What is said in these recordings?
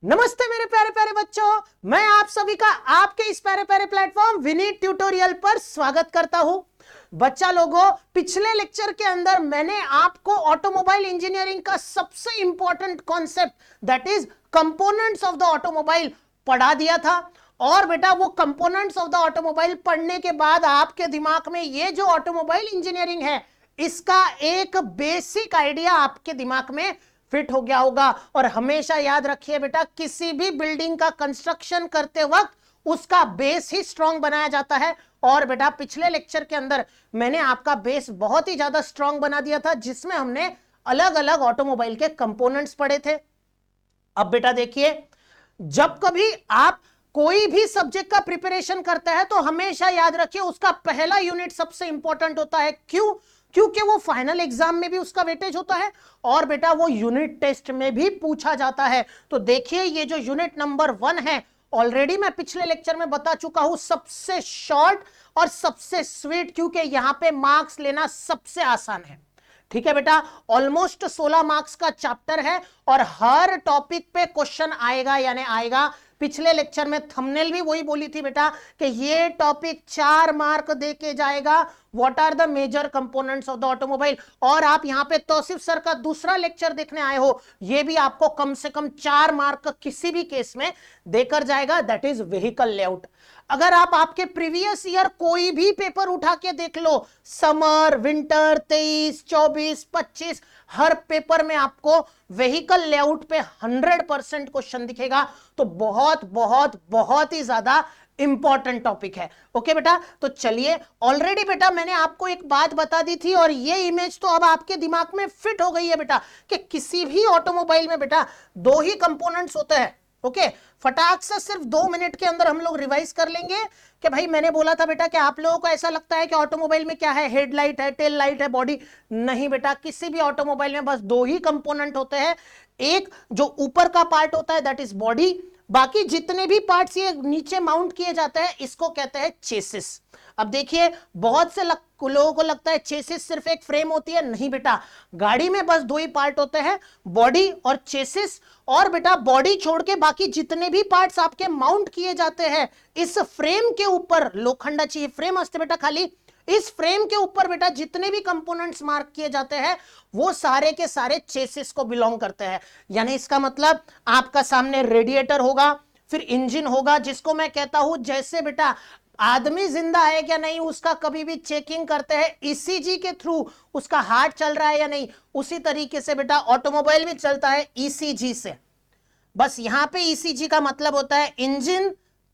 नमस्ते मेरे प्यारे प्यारे बच्चों, मैं आप सभी का आपके इस प्यारे प्यारे प्लेटफॉर्म विनीत ट्यूटोरियल पर स्वागत करता हूं। बच्चा लोगों, पिछले लेक्चर के अंदर मैंने आपको ऑटोमोबाइल इंजीनियरिंग का सबसे important concept that is components of the automobile पढ़ा दिया था। और बेटा वो कंपोनेंट्स ऑफ द ऑटोमोबाइल पढ़ने के बाद आपके दिमाग में ये जो ऑटोमोबाइल इंजीनियरिंग है इसका एक बेसिक आइडिया आपके दिमाग में फिट हो गया होगा। और हमेशा याद रखिए बेटा, किसी भी बिल्डिंग का कंस्ट्रक्शन करते वक्त उसका बेस ही स्ट्रांग बनाया जाता है। और बेटा पिछले लेक्चर के अंदर मैंने आपका बेस बहुत ही ज्यादा स्ट्रांग बना दिया था, जिसमें हमने अलग अलग ऑटोमोबाइल के कंपोनेंट्स पढ़े थे। अब बेटा देखिए, जब कभी आप कोई भी सब्जेक्ट का प्रिपरेशन करते हैं तो हमेशा याद रखिए उसका पहला यूनिट सबसे इंपॉर्टेंट होता है। क्यों? क्योंकि वो फाइनल एग्जाम में भी उसका वेटेज होता है और बेटा वो यूनिट टेस्ट में भी पूछा जाता है। तो देखिए, ये जो यूनिट नंबर 1 है, ऑलरेडी मैं पिछले लेक्चर में बता चुका हूं, सबसे शॉर्ट और सबसे स्वीट, क्योंकि यहां पे मार्क्स लेना सबसे आसान है। ठीक है बेटा, ऑलमोस्ट 16 मार्क्स का चैप्टर है और हर टॉपिक पे क्वेश्चन आएगा यानी आएगा। पिछले लेक्चर में थंबनेल भी वही बोली थी बेटा कि ये टॉपिक 4 मार्क दे के जाएगा, what are the major components of the automobile. और आप यहां पे तौसीफ सर का दूसरा लेक्चर देखने आए हो, ये भी आपको कम से कम 4 मार्क किसी भी केस में देकर जाएगा, दैट इज व्हीकल लेआउट। अगर आप आपके प्रीवियस ईयर कोई भी पेपर उठा के देख लो, समर, विंटर 23, 24, 25, हर पेपर में आपको व्हीकल लेआउट पे 100% क्वेश्चन दिखेगा। तो बहुत बहुत बहुत ही ज्यादा इंपॉर्टेंट टॉपिक है। ओके बेटा, तो चलिए, ऑलरेडी बेटा मैंने आपको एक बात बता दी थी और ये इमेज तो अब आपके दिमाग में फिट हो गई है बेटा कि किसी भी ऑटोमोबाइल में बेटा 2 ही कंपोनेंट्स होते हैं। ओके, फटाक से सिर्फ 2 मिनट के अंदर हम लोग रिवाइज कर लेंगे कि भाई मैंने बोला था बेटा कि आप लोगों को ऐसा लगता है कि ऑटोमोबाइल में क्या है, हेडलाइट है, टेल लाइट है, बॉडी। नहीं बेटा, किसी भी ऑटोमोबाइल में बस 2 ही कंपोनेंट होते हैं। एक जो ऊपर का पार्ट होता है दैट इज बॉडी, बाकी जितने भी पार्ट्स ये नीचे माउंट किए जाते हैं इसको कहते हैं चेसिस। अब देखिए, बहुत से लोगों को लगता है चेसिस सिर्फ एक फ्रेम होती है। नहीं बेटा, गाड़ी में बस 2 ही पार्ट होते हैं, बॉडी और चेसिस। और बेटा बॉडी छोड़ के बाकी जितने भी पार्ट्स आपके माउंट किए जाते हैं इस फ्रेम के ऊपर, लोखंडा चाहिए फ्रेम असते बेटा खाली, इस फ्रेम के ऊपर बेटा जितने भी कंपोनेंट्स मार्क किए जाते हैं वो सारे के सारे चेसिस को बिलोंग करते हैं। यानी इसका मतलब आपका सामने रेडिएटर होगा, फिर इंजन होगा, जिसको मैं कहता हूं जैसे बेटा आदमी जिंदा है क्या नहीं उसका कभी भी चेकिंग करते हैं ईसीजी के थ्रू, उसका हार्ट चल रहा है या नहीं, उसी तरीके से बेटा ऑटोमोबाइल भी चलता है ईसीजी से। बस यहां पे ईसीजी का मतलब होता है engine,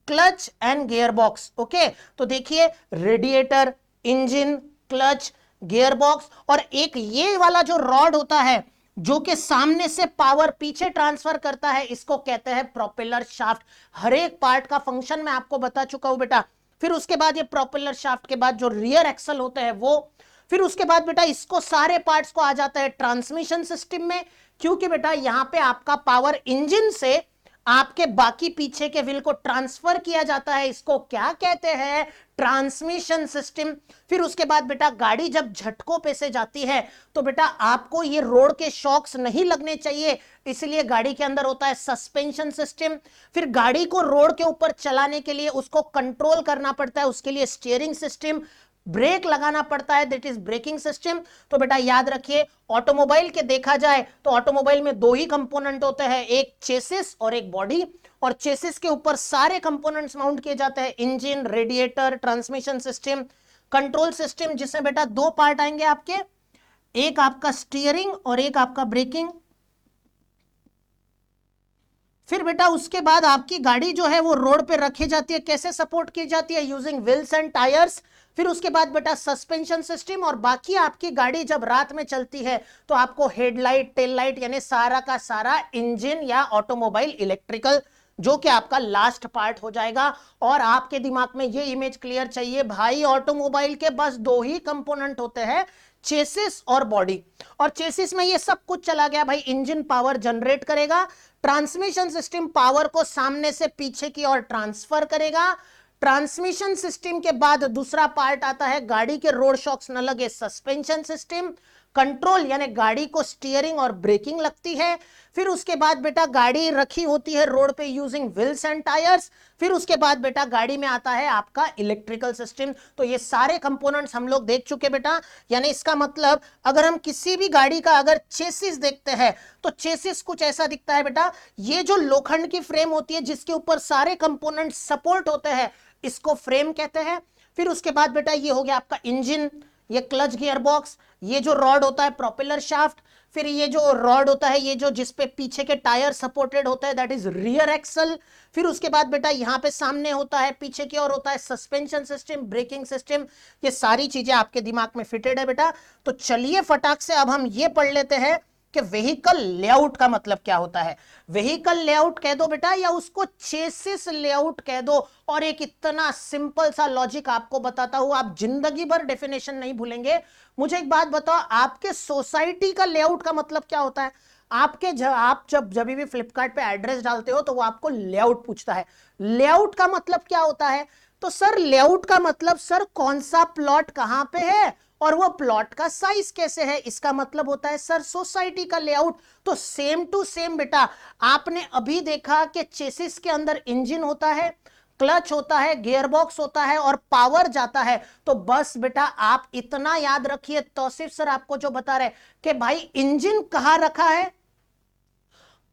clutch and gear box. Okay, तो देखिए, radiator, engine, clutch, gear box, और एक ये वाला जो रॉड होता है जो कि सामने से पावर पीछे ट्रांसफर करता है, इसको कहते हैं प्रोपेलर शाफ्ट। हर एक पार्ट का फंक्शन मैं आपको बता चुका हूं बेटा। फिर उसके बाद ये प्रोपेलर शाफ्ट के बाद जो रियर एक्सल होते हैं वो, फिर उसके बाद बेटा इसको सारे पार्ट्स को आ जाता है ट्रांसमिशन सिस्टम में, क्योंकि बेटा यहां पे आपका पावर इंजन से आपके बाकी पीछे के व्हील को ट्रांसफर किया जाता है, इसको क्या कहते हैं, ट्रांसमिशन सिस्टम। फिर उसके बाद बेटा गाड़ी जब झटकों पे से जाती है तो बेटा आपको ये रोड के शॉक्स नहीं लगने चाहिए, इसलिए गाड़ी के अंदर होता है सस्पेंशन सिस्टम। फिर गाड़ी को रोड के ऊपर चलाने के लिए उसको कंट्रोल करना पड़ता है, उसके लिए स्टीयरिंग सिस्टम, ब्रेक लगाना पड़ता है, दैट इज ब्रेकिंग सिस्टम। तो बेटा याद रखिए, ऑटोमोबाइल के देखा जाए तो ऑटोमोबाइल में 2 ही कंपोनेंट होते हैं, एक चेसिस और एक बॉडी। और चेसिस के ऊपर सारे कंपोनेंट्स माउंट किए जाते हैं, engine, radiator, transmission system, control system, जिसमें बेटा 2 पार्ट आएंगे आपके, एक आपका स्टीयरिंग और एक आपका ब्रेकिंग। फिर बेटा उसके बाद आपकी गाड़ी जो है वो रोड पे रखी जाती है, कैसे सपोर्ट की जाती है, यूजिंग व्हील्स एंड टायर्स। फिर उसके बाद बेटा सस्पेंशन सिस्टम, और बाकी आपकी गाड़ी जब रात में चलती है तो आपको हेडलाइट, टेल लाइट, यानी सारा का सारा इंजन या ऑटोमोबाइल इलेक्ट्रिकल, जो कि आपका लास्ट पार्ट हो जाएगा। और आपके दिमाग में ये इमेज क्लियर चाहिए भाई, ऑटोमोबाइल के बस 2 ही कंपोनेंट होते हैं, चेसिस और बॉडी। और चेसिस में ये सब कुछ चला गया भाई, इंजन पावर जनरेट करेगा, ट्रांसमिशन सिस्टम पावर को सामने से पीछे की ओर ट्रांसफर करेगा, ट्रांसमिशन सिस्टम के बाद दूसरा पार्ट आता है गाड़ी के रोड शॉक्स न लगे, सस्पेंशन सिस्टम, कंट्रोल यानी गाड़ी को स्टीयरिंग और ब्रेकिंग लगती है। फिर उसके बाद बेटा गाड़ी रखी होती है रोड पे यूजिंग व्हील्स एंड टायर्स। फिर उसके बाद बेटा गाड़ी में आता है आपका इलेक्ट्रिकल सिस्टम। तो ये सारे कंपोनेंट्स हम लोग देख चुके बेटा। यानी इसका मतलब अगर हम किसी भी गाड़ी का अगर चेसिस देखते हैं तो चेसिस कुछ ऐसा दिखता है बेटा। ये जो लोखंड की फ्रेम होती है जिसके ऊपर सारे कंपोनेंट सपोर्ट होते हैं, इसको फ्रेम कहते हैं। फिर उसके बाद बेटा ये हो गया आपका इंजन, ये क्लच गियर बॉक्स, ये जो रॉड होता है प्रोपेलर शाफ्ट, फिर ये जो रॉड होता है ये जो जिसपे पीछे के टायर सपोर्टेड होता है दैट इज रियर एक्सल। फिर उसके बाद बेटा यहां पे सामने होता है, पीछे की ओर होता है सस्पेंशन सिस्टम, ब्रेकिंग सिस्टम। ये सारी चीजें आपके दिमाग में फिटेड है बेटा। तो चलिए फटाक से अब हम ये पढ़ लेते हैं कि व्हीकल लेआउट का मतलब क्या होता है। व्हीकल लेआउट कह दो बेटा या उसको चेसिस लेआउट कह दो। और एक इतना सिंपल सा लॉजिक आपको बताता हूं, आप जिंदगी भर डेफिनेशन नहीं भूलेंगे। मुझे एक बात बताओ, आपके सोसाइटी का लेआउट का मतलब क्या होता है? आप जब भी फ्लिपकार्ट पे एड्रेस डालते हो तो वो आपको लेआउट पूछता है। लेआउट का मतलब क्या होता है? तो सर लेआउट का मतलब सर कौन सा प्लॉट कहां पे है और वो प्लॉट का साइज कैसे है, इसका मतलब होता है सर सोसाइटी का लेआउट। तो सेम टू सेम बेटा, आपने अभी देखा कि चेसिस के अंदर इंजन होता है, क्लच होता है, गियरबॉक्स होता है और पावर जाता है। तो बस बेटा आप इतना याद रखिए, तौसीफ सर आपको जो बता रहे कि भाई इंजन कहां रखा है,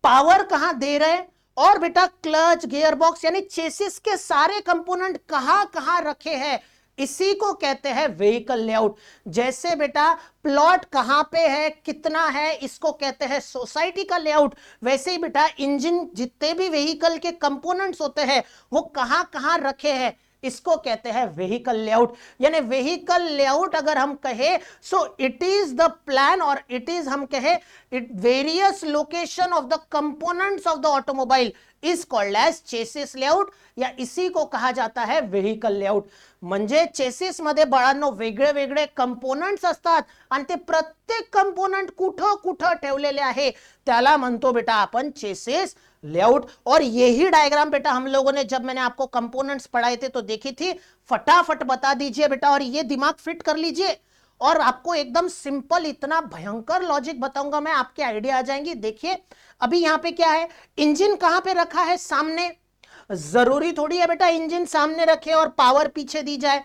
पावर कहां दे रहे, और बेटा क्लच गियरबॉक्स यानी चेसिस के सारे कंपोनेंट कहां कहां रखे हैं, इसी को कहते हैं व्हीकल लेआउट। जैसे बेटा प्लॉट कहां पे है, कितना है, इसको कहते हैं सोसाइटी का लेआउट। वैसे ही बेटा इंजन जितने भी व्हीकल के कंपोनेंट्स होते हैं वो कहां कहां रखे हैं, इसको कहते हैं व्हीकल लेआउट। यानी व्हीकल लेआउट अगर हम कहे so it is the plan और इट इज हम कहे it various location of the components of the automobile is called as chassis layout, या इसी को कहा जाता है व्हीकल लेआउट। म्हणजे चेसिस मध्ये बाळांनो वेगळे वेगळे कंपोनेंट्स असतात आणि ते प्रत्येक कंपोनेंट कुठं कुठं ठेवलेले आहे त्याला म्हणतो बेटा आपण चेसिस लेआउट। और यही डायग्राम बेटा हम लोगों ने जब मैंने आपको कंपोनेंट्स पढ़ाए थे तो देखी थी। फटाफट बता दीजिए बेटा और ये दिमाग फिट कर लीजिए। और आपको एकदम सिंपल इतना भयंकर लॉजिक बताऊंगा मैं, आपके आइडिया आ जाएंगी। देखिए अभी यहां पे क्या है, इंजन कहां पे रखा है, सामने। जरूरी थोड़ी है बेटा इंजन सामने रखे और पावर पीछे दी जाए।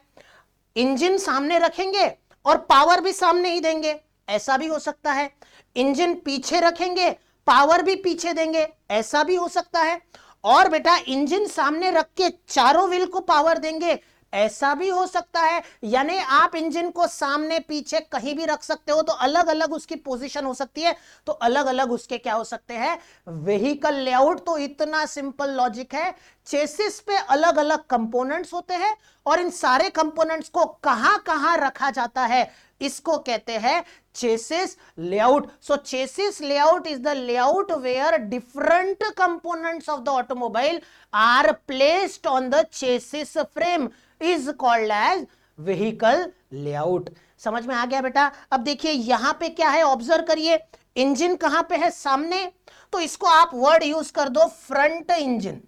इंजन सामने रखेंगे और पावर भी सामने ही देंगे, ऐसा भी हो सकता है। इंजन पीछे रखेंगे, पावर भी पीछे देंगे, ऐसा भी हो सकता है। और बेटा इंजन सामने रख के चारों व्हील को पावर देंगे, ऐसा भी हो सकता है। यानी आप इंजन को सामने पीछे कहीं भी रख सकते हो, तो अलग अलग उसकी पोजीशन हो सकती है, तो अलग अलग उसके क्या हो सकते हैं, व्हीकल लेआउट। तो इतना सिंपल लॉजिक है। चेसिस पे अलग अलग कंपोनेंट्स होते हैं और इन सारे कंपोनेंट्स को कहां कहां रखा जाता है, इसको कहते हैं chassis layout. So chassis layout is the layout where different components of the automobile are placed on the chassis frame is called as vehicle layout. समझ में आ गया बेटा? अब देखिए यहां पे क्या है, ऑब्जर्व करिए। इंजन कहां पे है, सामने, तो इसको आप वर्ड यूज कर दो फ्रंट इंजन।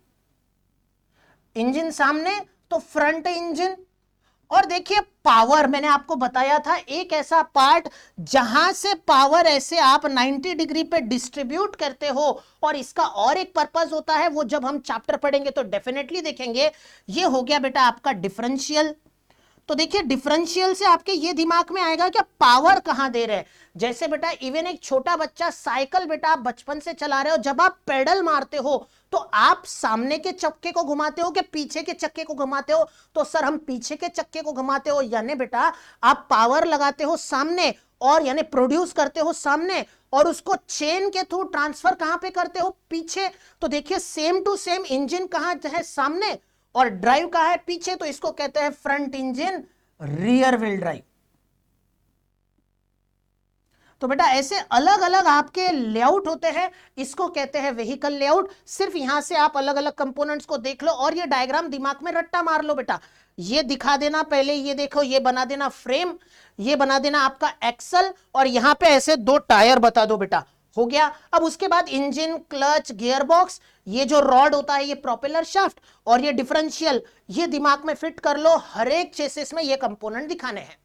इंजन सामने तो फ्रंट इंजन। और देखिए पावर, मैंने आपको बताया था एक ऐसा पार्ट जहां से पावर ऐसे आप 90 डिग्री पे डिस्ट्रीब्यूट करते हो, और इसका और एक पर्पस होता है, वो जब हम चैप्टर पढ़ेंगे तो डेफिनेटली देखेंगे। ये हो गया बेटा आपका डिफरेंशियल। तो देखिए डिफरेंशियल से आपके ये दिमाग में आएगा कि पावर कहां दे रहे हैं। जैसे बेटा इवन एक छोटा बच्चा साइकिल बेटा आप बचपन से चला रहे हो, जब आप पेडल मारते हो तो आप सामने के चक्के को घुमाते हो कि पीछे के चक्के को घुमाते हो? तो सर हम पीछे के चक्के को घुमाते हो। यानी बेटा आप पावर लगाते हो सामने और यानी प्रोड्यूस करते हो सामने, और उसको चेन के थ्रू ट्रांसफर कहां पे करते हो, पीछे। तो देखिए सेम टू सेम इंजन कहां है, सामने, और ड्राइव कहां है, पीछे। तो इसको कहते हैं front engine rear wheel drive. तो बेटा ऐसे अलग अलग आपके लेआउट होते हैं, इसको कहते हैं व्हीकल लेआउट। सिर्फ यहां से आप अलग अलग कंपोनेंट्स को देख लो और ये डायग्राम दिमाग में रट्टा मार लो बेटा। ये दिखा देना पहले, ये देखो, ये बना देना फ्रेम, ये बना देना आपका एक्सल, और यहां पे ऐसे दो टायर बता दो बेटा, हो गया। अब उसके बाद इंजन, क्लच, गियरबॉक्स, ये जो रॉड होता है ये प्रोपेलर शाफ्ट, और ये डिफरेंशियल, ये दिमाग में फिट कर लो। हर एक चेसिस में ये कंपोनेंट दिखाने हैं।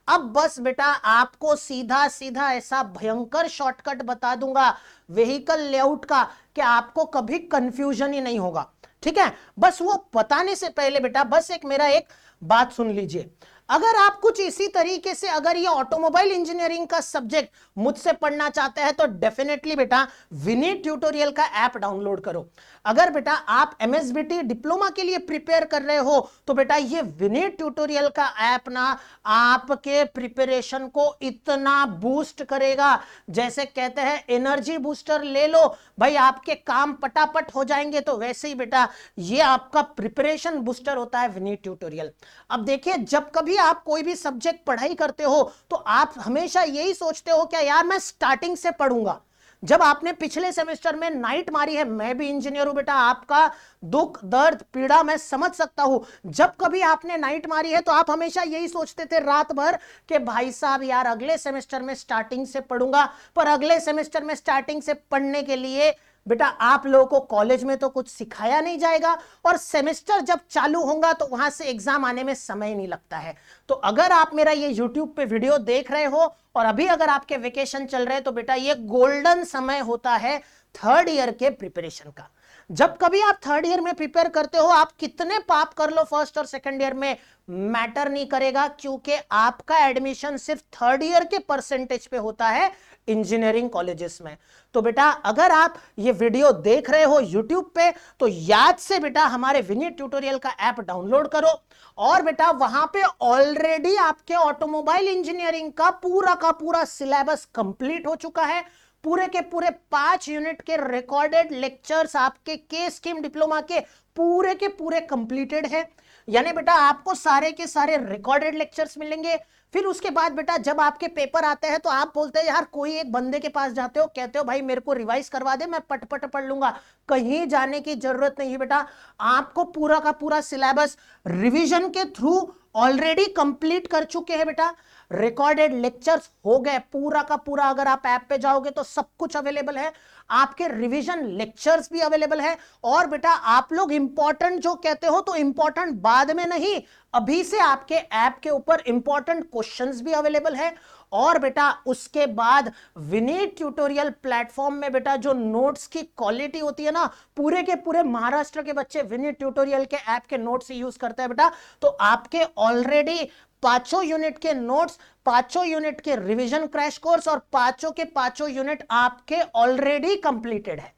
अब बस बेटा आपको सीधा सीधा ऐसा भयंकर शॉर्टकट बता दूंगा व्हीकल लेआउट का कि आपको कभी कंफ्यूजन ही नहीं होगा। ठीक है, बस वो बताने से पहले बेटा बस मेरा एक बात सुन लीजिए। अगर आप कुछ इसी तरीके से अगर ये ऑटोमोबाइल इंजीनियरिंग का सब्जेक्ट मुझसे पढ़ना चाहते हैं तो डेफिनेटली बेटा विनीत ट्यूटोरियल का ऐप डाउनलोड करो। अगर बेटा आप एमएसबीटी डिप्लोमा के लिए प्रिपेयर कर रहे हो तो बेटा ये विनीत ट्यूटोरियल का ऐप ना आपके प्रिपरेशन को इतना बूस्ट करेगा, जैसे कहते हैं एनर्जी बूस्टर ले लो भाई आपके काम पटापट हो जाएंगे, तो वैसे ही बेटा ये आपका प्रिपरेशन बूस्टर होता है विनीत ट्यूटोरियल। अब देखिए जब कभी आप कोई भी सब्जेक्ट पढ़ाई करते हो तो आप हमेशा यही सोचते हो क्या यार मैं स्टार्टिंग से पढ़ूंगा। जब आपने पिछले सेमेस्टर में नाइट मारी है, मैं भी इंजीनियर हूं बेटा, आपका दुख दर्द पीड़ा मैं समझ सकता हूं। जब कभी आपने नाइट मारी है तो आप हमेशा यही सोचते थे रात भर कि भाई साहब यार अगले सेमेस्टर में स्टार्टिंग से पढ़ूंगा। पर अगले सेमेस्टर में स्टार्टिंग से पढ़ने के लिए बेटा आप लोगों को कॉलेज में तो कुछ सिखाया नहीं जाएगा और सेमेस्टर जब चालू होगा तो वहां से एग्जाम आने में समय नहीं लगता है। तो अगर आप मेरा ये यूट्यूब पे वीडियो देख रहे हो और अभी अगर आपके वेकेशन चल रहे हैं तो बेटा ये गोल्डन समय होता है थर्ड ईयर के प्रिपरेशन का। जब कभी आप थर्ड ईयर में प्रिपेयर करते हो आप कितने पाप कर लो फर्स्ट और सेकंड ईयर में मैटर नहीं करेगा, क्योंकि आपका एडमिशन सिर्फ थर्ड ईयर के परसेंटेज पे होता है इंजीनियरिंग कॉलेजेस में। तो बेटा अगर आप ये वीडियो देख रहे हो यूट्यूब पे तो याद से बेटा हमारे विनीत ट्यूटोरियल का ऐप डाउनलोड करो और बेटा वहां पे ऑलरेडी आपके ऑटोमोबाइल इंजीनियरिंग का पूरा सिलेबस कंप्लीट हो चुका है। पूरे के पूरे 5 यूनिट के रिकॉर्डेड लेक्चर्स आपके के स्कीम डिप्लोमा के पूरे कंप्लीटेड है। यानी बेटा आपको सारे के सारे रिकॉर्डेड लेक्चर्स मिलेंगे। फिर उसके बाद बेटा जब आपके पेपर आते हैं तो आप बोलते हैं यार कोई एक बंदे के पास जाते हो, कहते हो भाई मेरे को रिवाइज करवा दे, मैं पट पढ़ लूंगा। कहीं जाने की जरूरत नहीं है बेटा, आपको पूरा का पूरा सिलेबस रिवीजन के थ्रू ऑलरेडी कंप्लीट कर चुके हैं बेटा। रिकॉर्डेड लेक्चर्स हो गए पूरा का पूरा, अगर आप ऐप पे जाओगे तो सब कुछ अवेलेबल है, आपके रिवीजन लेक्चर्स भी अवेलेबल है। और बेटा आप लोग इंपॉर्टेंट जो कहते हो तो इंपॉर्टेंट बाद में नहीं, अभी से आपके ऐप के ऊपर इंपॉर्टेंट क्वेश्चंस भी अवेलेबल है। और बेटा उसके बाद विनीत ट्यूटोरियल प्लेटफॉर्म में बेटा जो नोट्स की क्वालिटी होती है ना, पूरे के पूरे महाराष्ट्र के बच्चे विनीत ट्यूटोरियल के ऐप के नोट्स यूज करते हैं बेटा। तो आपके ऑलरेडी 5 यूनिट के नोट्स, 5 यूनिट के रिवीजन क्रैश कोर्स और 5 यूनिट आपके ऑलरेडी कंप्लीटेड है।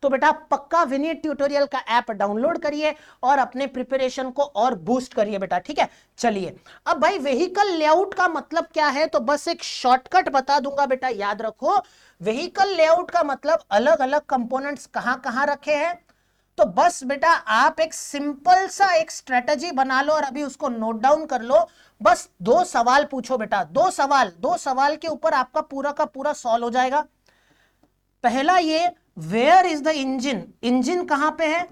तो बेटा पक्का विनीत ट्यूटोरियल का ऐप डाउनलोड करिए और अपने प्रिपरेशन को और बूस्ट करिए बेटा। ठीक है, चलिए अब भाई व्हीकल लेआउट का मतलब क्या है तो बस एक शॉर्टकट बता दूंगा बेटा, याद रखो। व्हीकल लेआउट का मतलब अलग अलग कंपोनेंट्स कहां कहां रखे हैं। तो बस बेटा आप एक सिंपल सा एक स्ट्रेटजी बना लो और अभी उसको नोट डाउन कर लो। बस 2 सवाल पूछो बेटा, 2 सवाल के ऊपर आपका पूरा का पूरा सॉल्व हो जाएगा। पहला ये where is the engine, engine कहां पे है।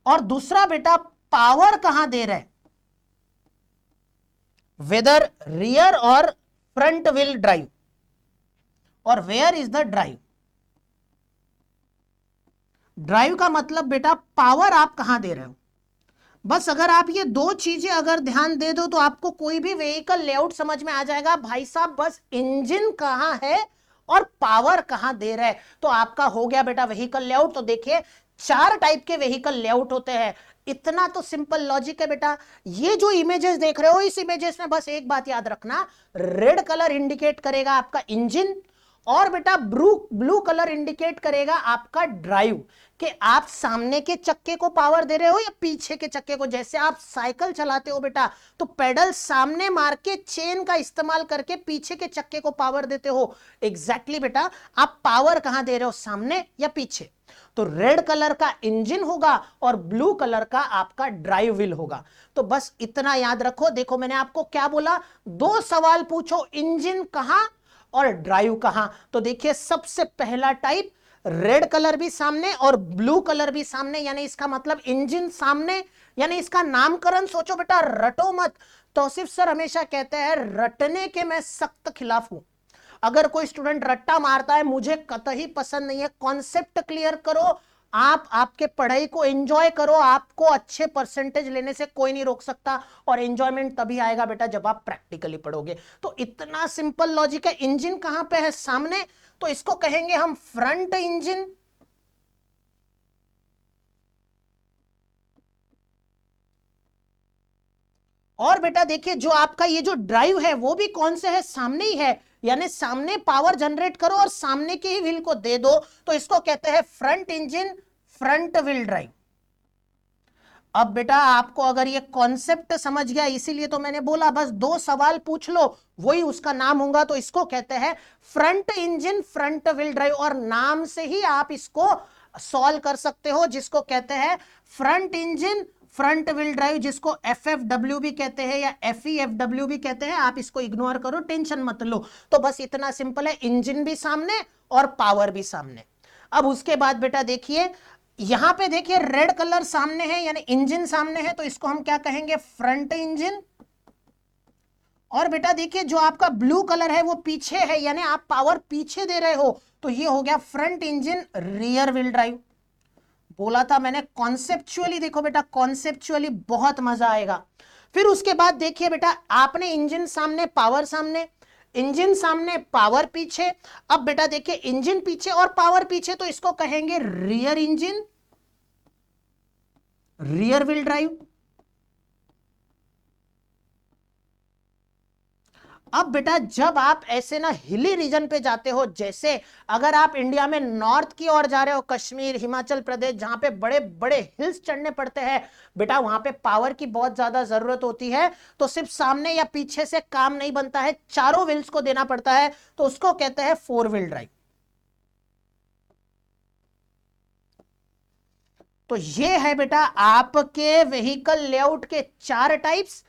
और दूसरा बेटा पावर कहां दे रहा है, वेदर रियर और फ्रंट व्हील ड्राइव। और where is the drive, drive का मतलब बेटा पावर आप कहां दे रहे हो। बस अगर आप ये 2 चीजें अगर ध्यान दे दो तो आपको कोई भी व्हीकल लेआउट समझ में आ जाएगा। भाई साहब बस इंजन कहां है और पावर कहां दे रहा है तो आपका हो गया बेटा व्हीकल लेआउट। तो देखिए 4 टाइप के व्हीकल लेआउट होते हैं, इतना तो सिंपल लॉजिक है बेटा। ये जो इमेजेस देख रहे हो इस इमेजेस में बस एक बात याद रखना, रेड कलर इंडिकेट करेगा आपका इंजन और बेटा ब्लू कलर इंडिकेट करेगा आपका ड्राइव, कि आप सामने के चक्के को पावर दे रहे हो या पीछे के चक्के को। जैसे आप साइकिल चलाते हो बेटा तो पेडल सामने मार के चेन का इस्तेमाल करके पीछे के चक्के को पावर देते हो। एग्जैक्टली बेटा आप पावर कहां दे रहे हो, सामने या पीछे। तो रेड कलर का इंजन होगा और ब्लू कलर का आपका ड्राइव व्हील होगा। तो बस इतना याद रखो। देखो मैंने आपको क्या बोला, 2 सवाल पूछो, इंजन कहां और ड्राइव कहां। तो देखिए सबसे पहला टाइप रेड कलर भी सामने और ब्लू कलर भी सामने, यानी इसका मतलब इंजन सामने, यानी इसका नामकरण सोचो बेटा, रटो मत। तौसीफ सर हमेशा कहते हैं रटने के मैं सख्त खिलाफ हूं। अगर कोई स्टूडेंट रट्टा मारता है मुझे कतई पसंद नहीं है, कॉन्सेप्ट क्लियर करो, आप आपके पढ़ाई को एंजॉय करो, आपको अच्छे परसेंटेज लेने से कोई नहीं रोक सकता, और एंजॉयमेंट तभी आएगा बेटा जब आप प्रैक्टिकली पढ़ोगे। तो इतना सिंपल लॉजिक है। इंजन कहां पे है? सामने, तो इसको कहेंगे हम फ्रंट इंजन। और बेटा देखिए, जो आपका ये जो ड्राइव है वो भी कौन से है? सामने ही है, यानी सामने पावर जनरेट करो और सामने के ही व्हील को दे दो, तो इसको कहते हैं front engine, front wheel drive. अब बेटा आपको अगर ये कॉन्सेप्ट समझ गया, इसीलिए तो मैंने बोला बस 2 सवाल पूछ लो वही उसका नाम होगा, तो इसको कहते हैं front engine front wheel drive, और नाम से ही आप इसको सॉल्व कर सकते हो, जिसको कहते हैं front engine front wheel drive, जिसको FFW भी कहते हैं या FEFW भी कहते हैं। आप इसको इग्नोर करो, टेंशन मत लो। तो बस इतना सिंपल है, इंजन भी सामने और पावर भी सामने। अब उसके बाद बेटा देखिए, यहां पे देखिए रेड कलर सामने है, यानी इंजन सामने है, तो इसको हम क्या कहेंगे? Front engine. और बेटा देखिए, जो आपका ब्लू कलर है वो पीछे है, यानी आप पावर पीछे दे रहे हो, तो ये हो गया front engine rear wheel drive. बोला था मैंने कॉन्सेप्चुअली, देखो बेटा कॉन्सेप्चुअली बहुत मजा आएगा। फिर उसके बाद देखिए बेटा, आपने इंजन सामने पावर सामने, इंजन सामने पावर पीछे। अब बेटा देखिए, इंजन पीछे और पावर पीछे, तो इसको कहेंगे rear engine rear wheel drive. अब बेटा जब आप ऐसे ना हिली रीजन पे जाते हो, जैसे अगर आप इंडिया में नॉर्थ की ओर जा रहे हो, कश्मीर, हिमाचल प्रदेश, जहां पे बड़े बड़े हिल्स चढ़ने पड़ते हैं बेटा, वहां पे पावर की बहुत ज्यादा जरूरत होती है, तो सिर्फ सामने या पीछे से काम नहीं बनता है, चारों व्हील्स को देना पड़ता है, तो उसको कहते हैं 4 व्हील ड्राइव। तो ये है बेटा आपके व्हीकल लेआउट के 4 types: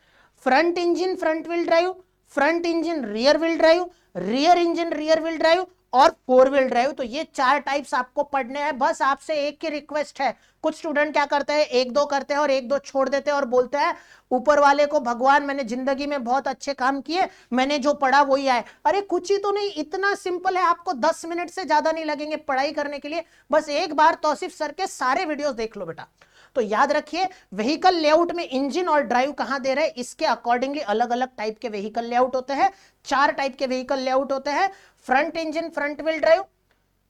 front engine front wheel drive, front engine rear wheel drive, rear engine rear wheel drive और 4 व्हील ड्राइव। तो ये 4 टाइप्स आपको पढ़ने हैं। बस आपसे एक की रिक्वेस्ट है, कुछ स्टूडेंट क्या करते हैं, 1-2 करते हैं और 1-2 छोड़ देते हैं और बोलते हैं ऊपर वाले को भगवान मैंने जिंदगी में बहुत अच्छे काम किए, मैंने जो पढ़ा वही आए। अरे कुछ ही तो नहीं, इतना सिंपल है, आपको 10 मिनट से ज्यादा नहीं लगेंगे पढ़ाई करने के लिए। बस एक बार तौसीफ सर के सारे वीडियोस देख लो बेटा। तो याद रखिए, व्हीकल लेआउट में इंजन और ड्राइव कहां दे रहे हैं, इसके अकॉर्डिंगली अलग अलग टाइप के व्हीकल लेआउट होते हैं। 4 टाइप के व्हीकल लेआउट होते हैं: front engine front wheel drive,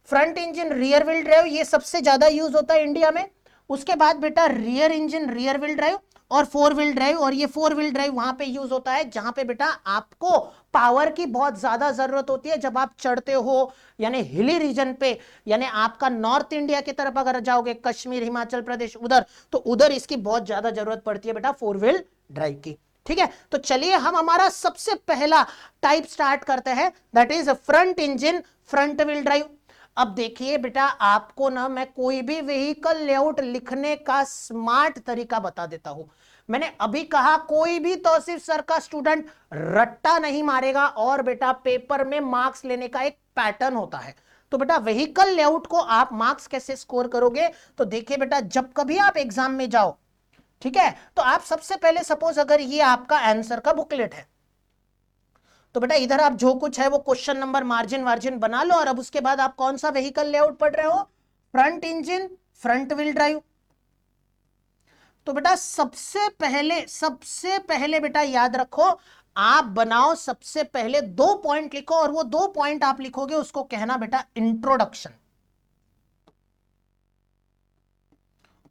front engine rear wheel drive, ये सबसे ज्यादा यूज होता है इंडिया में। उसके बाद बेटा rear engine rear wheel drive और 4 व्हील ड्राइव, और ये 4 व्हील ड्राइव वहां पे यूज होता है जहां पे बेटा आपको पावर की बहुत ज्यादा जरूरत होती है, जब आप चढ़ते हो यानी हिली रीजन पे, यानी आपका नॉर्थ इंडिया की तरफ अगर जाओगे, कश्मीर, हिमाचल प्रदेश, उधर, तो उधर इसकी बहुत ज्यादा जरूरत पड़ती है बेटा 4 व्हील ड्राइव की। ठीक है, तो चलिए हम हमारा सबसे पहला टाइप स्टार्ट करते हैं, that is front engine front wheel drive. अब देखिए बेटा, आपको ना मैं कोई भी व्हीकल लेआउट लिखने का स्मार्ट तरीका बता देता हूं। मैंने अभी कहा कोई भी तौसीफ सर का स्टूडेंट रट्टा नहीं मारेगा, और बेटा पेपर में मार्क्स लेने का एक पैटर्न होता है। तो बेटा व्हीकल लेआउट को आप मार्क्स कैसे स्कोर करोगे, तो देखिए बेटा, जब कभी आप एग्जाम में जाओ, ठीक है, तो आप सबसे पहले सपोज अगर ये आपका आंसर का बुकलेट है, तो बेटा इधर आप जो कुछ है वो क्वेश्चन नंबर मार्जिन वार्जिन बना लो, और अब उसके बाद आप कौन सा व्हीकल लेआउट पढ़ रहे हो, front engine front wheel drive. तो बेटा सबसे पहले बेटा याद रखो, आप बनाओ सबसे पहले 2 पॉइंट लिखो, और वो 2 पॉइंट आप लिखोगे उसको कहना बेटा इंट्रोडक्शन।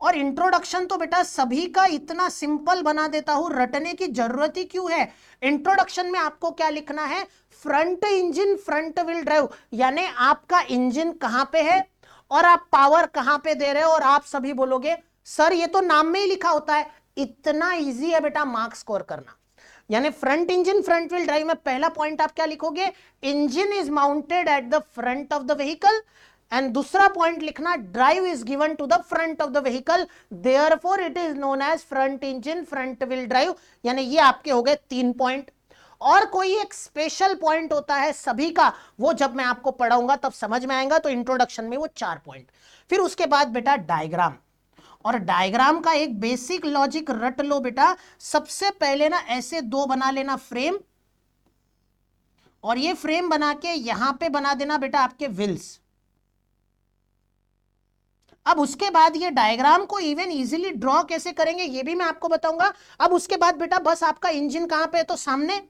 और इंट्रोडक्शन तो बेटा सभी का इतना सिंपल बना देता हूं, रटने की जरूरत ही क्यों है। इंट्रोडक्शन में आपको क्या लिखना है, front engine front wheel drive, यानी आपका इंजन कहां पे है और आप पावर कहां पे दे रहे हो, और आप सभी बोलोगे सर ये तो नाम में ही लिखा होता है। इतना इजी है बेटा मार्क्स स्कोर करना। यानी front engine front wheel drive में पहला पॉइंट आप क्या लिखोगे, engine is mounted at the front of the vehicle, and दूसरा पॉइंट लिखना, drive is given to the front of the vehicle, therefore it is known as front engine front wheel drive. यानी ये आपके हो गए 3 पॉइंट। और कोई एक स्पेशल पॉइंट होता है सभी का, वो जब मैं आपको पढ़ाऊंगा तब समझ में आएगा। तो इंट्रोडक्शन में वो 4 पॉइंट। फिर उसके बाद बेटा डायग्राम, और डायग्राम का एक बेसिक लॉजिक रट लो बेटा। सबसे पहले ना ऐसे 2 बना लेना फ्रेम, और ये फ्रेम बना के यहां पे बना देना बेटा आपके व्हील्स। अब उसके बाद ये डायग्राम को इवन इजीली ड्रॉ कैसे करेंगे ये भी मैं आपको बताऊंगा। अब उसके बाद बेटा बस आपका इंजन कहां पे है, तो सामने,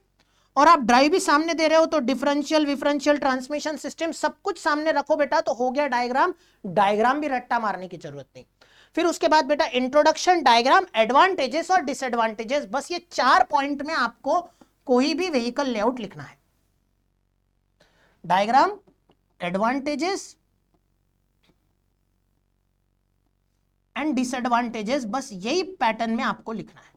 और आप ड्राइव भी सामने दे रहे हो, तो डिफरेंशियल विफरेंशियल ट्रांसमिशन सिस्टम सब कुछ सामने रखो बेटा, तो हो गया डायग्राम। डायग्राम भी रट्टा मारने की जरूरत नहीं। फिर उसके बाद बेटा इंट्रोडक्शन, डायग्राम, एडवांटेजेस और डिसएडवांटेजेस, बस ये 4 पॉइंट में आपको कोई भी व्हीकल लेआउट लिखना है। डायग्राम, एडवांटेजेस एंड डिसएडवांटेजेस, बस यही पैटर्न में आपको लिखना है।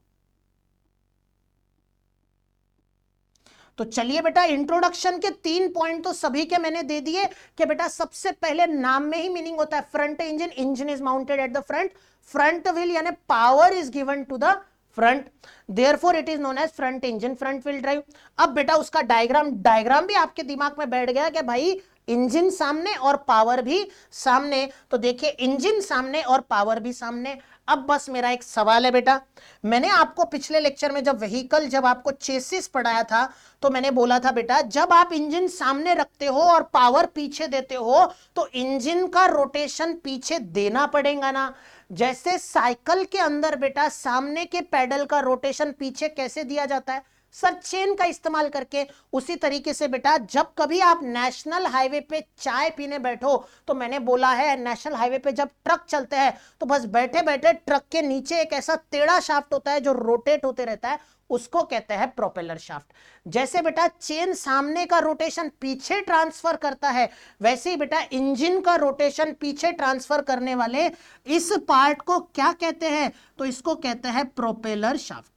तो चलिए बेटा इंट्रोडक्शन के 3 पॉइंट तो सभी के मैंने दे दिए कि बेटा सबसे पहले नाम में ही मीनिंग होता है front engine, engine is mounted at the front, front wheel यानी power is given to the front, therefore it is known as front engine, front wheel drive. अब बेटा उसका डायग्राम भी आपके दिमाग में बैठ गया कि भाई इंजन सामने और पावर भी सामने, तो देखिए इंजन सामने और पावर भी सामने। अब बस मेरा एक सवाल है बेटा, मैंने आपको पिछले लेक्चर में जब आपको चेसिस पढ़ाया था तो मैंने बोला था बेटा जब आप इंजन सामने रखते हो और पावर पीछे देते हो तो इंजन का रोटेशन पीछे देना पड़ेगा ना। जैसे साइकिल के अंदर बेटा सामने के पैडल का रोटेशन पीछे कैसे दिया जाता है सर, चेन का इस्तेमाल करके, उसी तरीके से बेटा जब कभी आप नेशनल हाईवे पे चाय पीने बैठो तो मैंने बोला है नेशनल हाईवे पे जब ट्रक चलते हैं तो बस बैठे बैठे ट्रक के नीचे एक ऐसा टेढ़ा शाफ्ट होता है जो रोटेट होते रहता है, उसको कहते हैं प्रोपेलर शाफ्ट। जैसे बेटा चेन सामने का रोटेशन पीछे ट्रांसफर करता है, वैसे ही बेटा इंजन का रोटेशन पीछे ट्रांसफर करने वाले इस पार्ट को क्या कहते हैं, तो इसको कहते हैं प्रोपेलर शाफ्ट।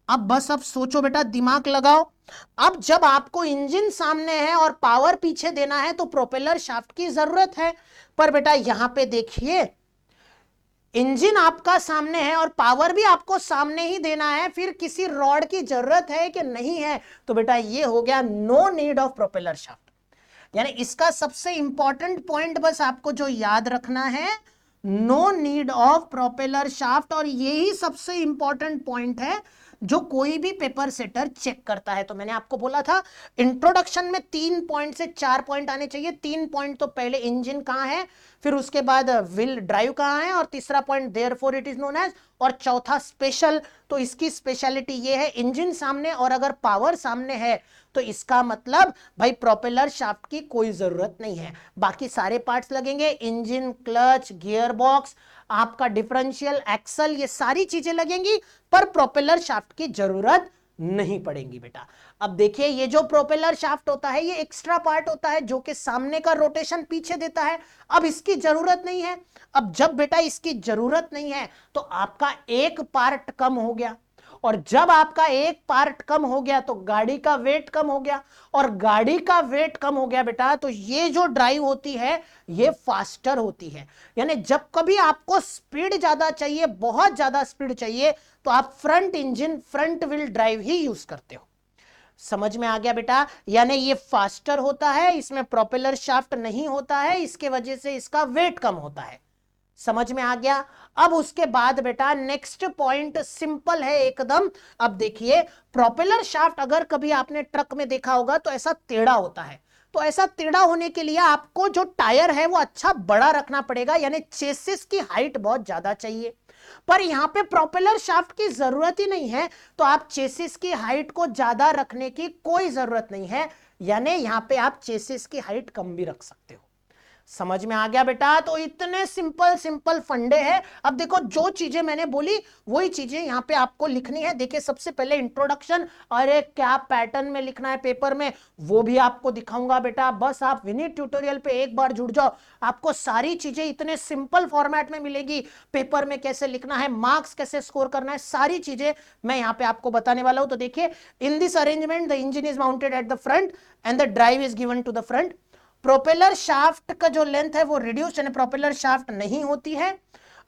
अब बस अब सोचो बेटा, दिमाग लगाओ। अब जब आपको इंजन सामने है और पावर पीछे देना है तो प्रोपेलर शाफ्ट की जरूरत है, पर बेटा यहां पे देखिए इंजन आपका सामने है और पावर भी आपको सामने ही देना है, फिर किसी रॉड की जरूरत है कि नहीं है, तो बेटा ये हो गया no need of propeller shaft. यानी इसका सबसे इंपॉर्टेंट पॉइंट बस आपको जो याद रखना है, no need of propeller shaft, और यही सबसे इंपॉर्टेंट पॉइंट है जो कोई भी पेपर सेटर चेक करता है। तो मैंने आपको बोला था इंट्रोडक्शन में 3 पॉइंट से 4 पॉइंट आने चाहिए। 3 पॉइंट तो पहले इंजन कहां है, फिर उसके बाद व्हील ड्राइव कहां है, और तीसरा point therefore it is known as, और चौथा स्पेशल। तो इसकी स्पेशलिटी ये है इंजन सामने और अगर पावर सामने है तो इसका मतलब भाई प्रोपेलर शाफ्ट की कोई जरूरत नहीं है, बाकी सारे पार्ट्स लगेंगे, इंजन, क्लच, गियर बॉक्स, आपका डिफरेंशियल, एक्सल, ये सारी चीजें लगेंगी, पर प्रोपेलर शाफ्ट की जरूरत नहीं पड़ेगी बेटा। अब देखिए ये जो प्रोपेलर शाफ्ट होता है ये एक्स्ट्रा पार्ट होता है जो कि सामने का रोटेशन पीछे देता है। अब इसकी जरूरत नहीं है। अब जब बेटा इसकी जरूरत नहीं है तो आपका एक पार्ट कम हो गया, और जब आपका एक पार्ट कम हो गया तो गाड़ी का वेट कम हो गया, और गाड़ी का वेट कम हो गया बेटा तो ये जो ड्राइव होती है ये फास्टर होती है। यानी जब कभी आपको स्पीड ज्यादा चाहिए, बहुत ज्यादा स्पीड चाहिए, तो आप front engine, front wheel drive ही यूज करते हो। समझ में आ गया बेटा? यानी ये फास्टर होता है, इसमें प्रोपेलर शाफ्ट नहीं होता है, इसके वजह से इसका वेट कम होता है। समझ में आ गया? अब उसके बाद बेटा नेक्स्ट पॉइंट सिंपल है एकदम। अब देखिए प्रोपेलर शाफ्ट अगर कभी आपने ट्रक में देखा होगा तो ऐसा टेढ़ा होता है, तो ऐसा टेढ़ा होने के लिए आपको जो टायर है वो अच्छा बड़ा रखना पड़ेगा, यानी चेसिस की हाइट बहुत ज्यादा चाहिए। पर यहां पे प्रोपेलर शाफ्ट की जरूरत ही नहीं है, तो आप चेसिस की हाइट को ज्यादा रखने की कोई जरूरत नहीं है, यानी यहां पे आप चेसिस की हाइट कम भी रख सकते हो। समझ में आ गया बेटा? तो इतने सिंपल सिंपल फंडे हैं। अब देखो जो चीजें मैंने बोली वही चीजें यहां पे आपको लिखनी है। देखिए सबसे पहले इंट्रोडक्शन, अरे क्या पैटर्न में लिखना है पेपर में वो भी आपको दिखाऊंगा बेटा। बस आप विनीत ट्यूटोरियल पे एक बार जुड़ जाओ, आपको सारी चीजें इतने सिंपल फॉर्मेट में मिलेगी। पेपर में कैसे लिखना है, मार्क्स कैसे स्कोर करना है, सारी चीजें मैं यहाँ पे आपको बताने वाला हूं। तो देखिए in this arrangement the engine is mounted at the front and the drive is given to the front. Propeller shaft का जो लेंथ है वो रिड्यूस, यानी प्रोपेलर शाफ्ट नहीं होती है।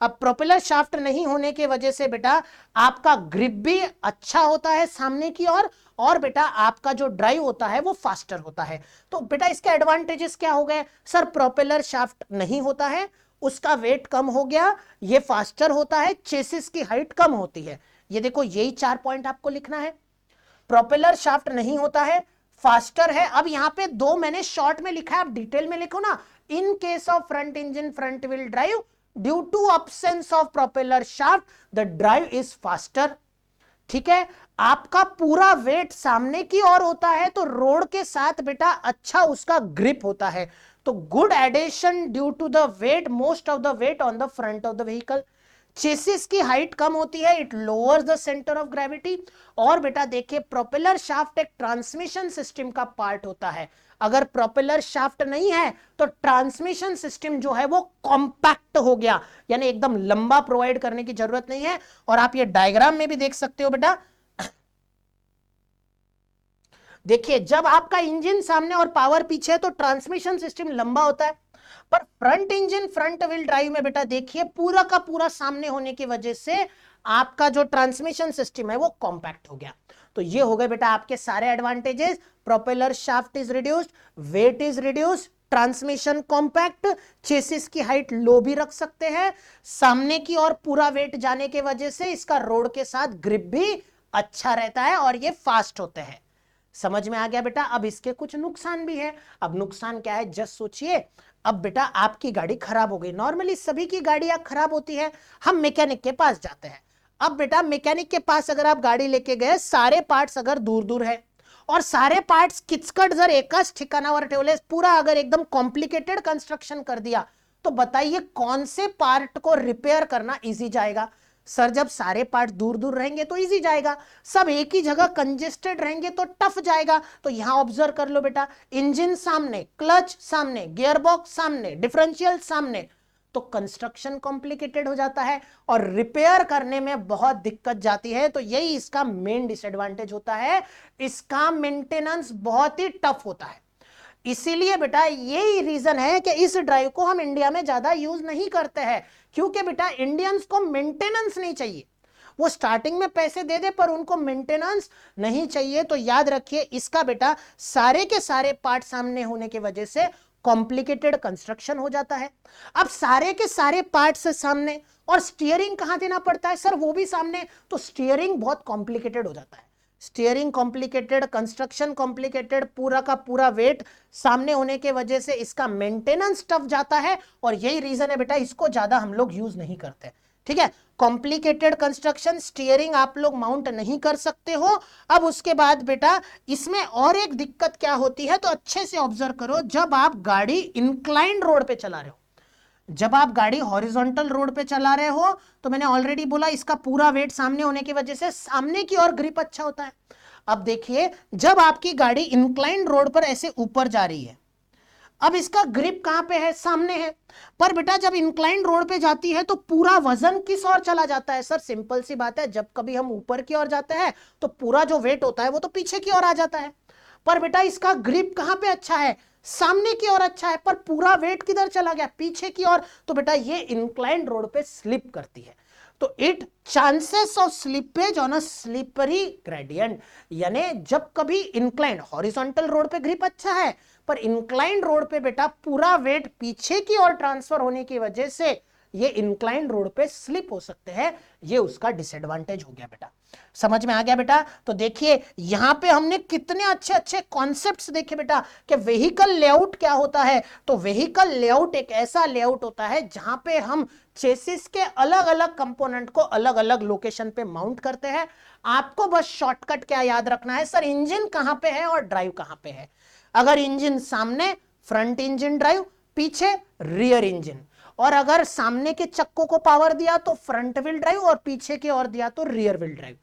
अब प्रोपेलर शाफ्ट नहीं होने की वजह से बेटा आपका ग्रिप भी अच्छा होता है सामने की ओर, और बेटा आपका जो ड्राइव होता है वो फास्टर होता है। तो बेटा इसके एडवांटेजेस क्या हो गए? सर प्रोपेलर शाफ्ट नहीं होता है, उसका वेट कम हो गया, ये फास्टर होता है, चेसिस की हाइट कम होती है। ये देखो यही 4 पॉइंट आपको लिखना है। प्रोपेलर शाफ्ट नहीं होता है, फास्टर है। अब यहां पे 2 मैंने शॉर्ट में लिखा है, आप डिटेल में लिखो ना। In case of front engine front wheel drive due to absence of propeller shaft the drive is faster. ठीक है, आपका पूरा वेट सामने की ओर होता है तो रोड के साथ बेटा अच्छा उसका ग्रिप होता है, तो good adhesion due to the weight, most of the weight on the front of the vehicle. Chassis की हाइट कम होती है, it lowers the centre of gravity. और बेटा देखिए प्रोपेलर शाफ्ट एक ट्रांसमिशन सिस्टम का पार्ट होता है, अगर प्रोपेलर शाफ्ट नहीं है तो ट्रांसमिशन सिस्टम जो है वो कॉम्पैक्ट हो गया, यानी एकदम लंबा प्रोवाइड करने की जरूरत नहीं है। और आप ये डायग्राम में भी देख सकते हो बेटा, देखिए जब आपका इंजन सामने और पावर पीछे है तो ट्रांसमिशन सिस्टम लंबा होता है, पर front engine front wheel drive में बेटा देखिए पूरा का पूरा सामने होने की वजह से आपका जो ट्रांसमिशन सिस्टम है वो कॉम्पैक्ट हो गया। तो ये हो गए बेटा आपके सारे advantages, propeller shaft is reduced, weight is reduced, transmission compact, chassis की हाइट लो भी रख सकते हैं, सामने की ओर पूरा वेट जाने की वजह से इसका रोड के साथ ग्रिप भी अच्छा रहता है और ये फास्ट होते हैं। समझ में आ गया बेटा। अब इसके कुछ नुकसान भी है। अब नुकसान क्या है, जस्ट सोचिए, अब बेटा आपकी गाड़ी खराब हो गई, नॉर्मली सभी की गाड़ियां खराब होती है, हम मैकेनिक के पास जाते हैं। अब बेटा मैकेनिक के पास अगर आप गाड़ी लेके गए, सारे पार्ट्स अगर दूर दूर है और सारे पार्ट्स किचकट जर एकाच ठिकाणावर ठेवले, पूरा अगर एकदम कॉम्प्लिकेटेड कंस्ट्रक्शन कर दिया, तो बताइए कौन से पार्ट को रिपेयर करना इजी जाएगा। सर जब सारे पार्ट दूर दूर रहेंगे तो इजी जाएगा, सब एक ही जगह कंजेस्टेड रहेंगे तो टफ जाएगा। तो यहां ऑब्जर्व कर लो बेटा, इंजन सामने, क्लच सामने, गियरबॉक्स सामने, डिफरेंशियल सामने, तो कंस्ट्रक्शन कॉम्प्लिकेटेड हो जाता है और रिपेयर करने में बहुत दिक्कत जाती है। तो यही इसका मेन डिसएडवांटेज होता है, इसका मेंटेनेंस बहुत ही टफ होता है। इसीलिए बेटा यही रीजन है कि इस ड्राइव को हम इंडिया में ज्यादा यूज नहीं करते हैं, क्योंकि बेटा इंडियंस को मेंटेनेंस नहीं चाहिए, वो स्टार्टिंग में पैसे दे दे पर उनको मेंटेनेंस नहीं चाहिए। तो याद रखिए इसका बेटा सारे के सारे पार्ट सामने होने की वजह से कॉम्प्लिकेटेड कंस्ट्रक्शन हो जाता है। अब सारे के सारे पार्ट से सामने, और स्टीयरिंग कहां देना पड़ता है सर, वो भी सामने, तो स्टीयरिंग बहुत कॉम्प्लिकेटेड हो जाता है। स्टीयरिंग कॉम्प्लिकेटेड, कंस्ट्रक्शन कॉम्प्लिकेटेड, पूरा का पूरा वेट सामने होने के वजह से इसका मेंटेनेंस टफ जाता है, और यही रीजन है बेटा इसको ज्यादा हम लोग यूज नहीं करते। ठीक है, कॉम्प्लिकेटेड कंस्ट्रक्शन, स्टीयरिंग आप लोग माउंट नहीं कर सकते हो। अब उसके बाद बेटा इसमें और एक दिक्कत क्या होती है, तो अच्छे से ऑब्जर्व करो, जब आप गाड़ी इंक्लाइंड रोड पे चला रहे हो, जब आप गाड़ी हॉरिजॉन्टल रोड पे चला रहे हो, तो मैंने ऑलरेडी बोला इसका पूरा वेट सामने होने की वजह से सामने की ओर ग्रिप अच्छा होता है। अब देखिए जब आपकी गाड़ी इंक्लाइंड रोड पर ऐसे ऊपर जा रही है, अब इसका ग्रिप कहां पे है, सामने है, पर बेटा जब इंक्लाइंड रोड पे जाती है तो पूरा वजन किस ओर चला जाता है। सर सिंपल सी बात है, जब कभी हम ऊपर की ओर जाते हैं तो पूरा जो वेट होता है वो तो पीछे की ओर आ जाता है, पर बेटा इसका ग्रिप कहां पे अच्छा है, सामने की ओर अच्छा है, पर पूरा वेट किधर चला गया, पीछे की ओर। तो बेटा ये इंक्लाइंड रोड पे स्लिप करती है, तो it chances of slippage on a slippery gradient, यानी जब कभी इंक्लाइंड, हॉरिजॉन्टल रोड पे ग्रिप अच्छा है, पर इंक्लाइंड रोड पे बेटा पूरा वेट पीछे की ओर ट्रांसफर होने की वजह से ये इंक्लाइंड रोड पे स्लिप हो सकते हैं, ये उसका डिसएडवांटेज हो गया बेटा। समझ में आ गया बेटा। तो देखिए यहां पे हमने कितने अच्छे अच्छे कॉन्सेप्ट्स देखे बेटा कि व्हीकल लेआउट क्या होता है। तो व्हीकल लेआउट एक ऐसा लेआउट होता है जहां पे हम चेसिस के अलग अलग कंपोनेंट को अलग अलग लोकेशन पे माउंट करते हैं। आपको बस शॉर्टकट क्या याद रखना है, सर इंजन कहां पे है और ड्राइव कहां पे है। अगर इंजन सामने, फ्रंट इंजन ड्राइव, पीछे रियर इंजन, और अगर सामने के चक्कों को पावर दिया तो फ्रंट व्हील ड्राइव और पीछे की ओर दिया तो रियर व्हील ड्राइव।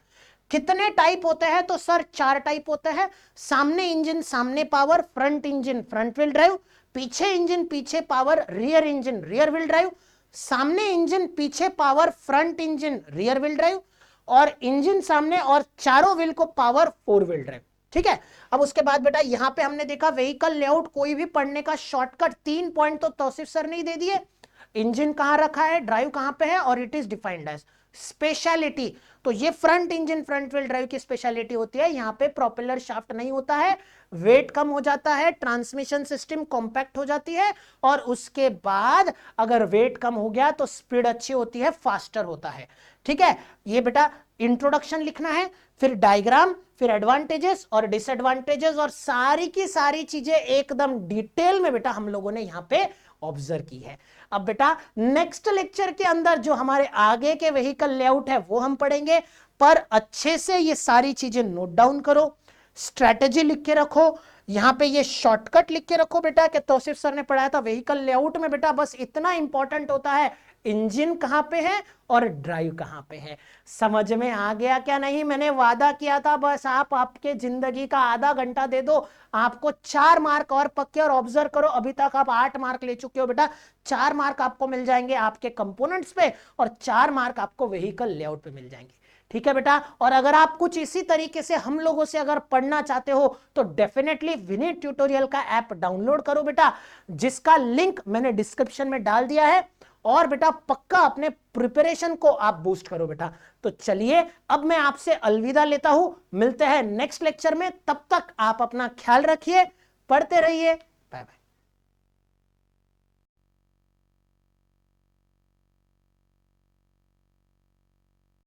कितने टाइप होते हैं, तो सर 4 टाइप होते हैं। सामने इंजन सामने power, front engine front wheel drive, पीछे इंजन पीछे power, rear engine rear wheel drive, सामने इंजन पीछे power, front engine rear wheel drive, और इंजन सामने और चारों व्हील को पावर, 4 व्हील ड्राइव। ठीक है, अब उसके बाद बेटा यहां पे हमने देखा व्हीकल लेआउट कोई भी पढ़ने का शॉर्टकट 3 पॉइंट तो तौसीफ सर नहीं दे दिए। इंजन कहां रखा है, ड्राइव कहां पे है, और it is defined as speciality. तो ये front engine front wheel drive की स्पेशलिटी होती है, यहां पे प्रोपेलर शाफ्ट नहीं होता है, वेट कम हो जाता है, ट्रांसमिशन सिस्टम कॉम्पैक्ट हो जाती है, और उसके बाद अगर वेट कम हो गया तो स्पीड अच्छी होती है, फास्टर होता है। ठीक है, ये बेटा इंट्रोडक्शन लिखना है, फिर डायग्राम, फिर एडवांटेजेस और डिसएडवांटेजेस, और सारी की सारी चीजें एकदम डिटेल में बेटा हम लोगों ने यहां पे ऑब्जर्व की है। अब बेटा नेक्स्ट लेक्चर के अंदर जो हमारे आगे के व्हीकल लेआउट है वो हम पढ़ेंगे, पर अच्छे से ये सारी चीजें नोट डाउन करो, स्ट्रेटेजी लिख के रखो, यहां पे ये शॉर्टकट लिख के रखो बेटा कि तौसीफ सर ने पढ़ाया था व्हीकल लेआउट में बेटा बस इतना इंपॉर्टेंट होता है इंजन कहां पे है और ड्राइव कहां पे है। समझ में आ गया क्या नहीं? मैंने वादा किया था बस आप आपके जिंदगी का आधा घंटा दे दो, आपको 4 मार्क और पक्के, और ऑब्जर्व करो अभी तक आप 8 मार्क ले चुके हो बेटा। 4 मार्क आपको मिल जाएंगे आपके कंपोनेंट्स पे और 4 मार्क आपको व्हीकल लेआउट पे मिल जाएंगे। ठीक है बेटा, और अगर आप कुछ इसी तरीके से हम लोगों से अगर पढ़ना चाहते हो तो डेफिनेटली विनीत ट्यूटोरियल का ऐप डाउनलोड करो बेटा, जिसका लिंक मैंने डिस्क्रिप्शन में डाल दिया है। और बेटा पक्का अपने प्रिपरेशन को आप बूस्ट करो बेटा। तो चलिए अब मैं आपसे अलविदा लेता हूं, मिलते हैं नेक्स्ट लेक्चर में, तब तक आप अपना ख्याल रखिए, पढ़ते रहिए।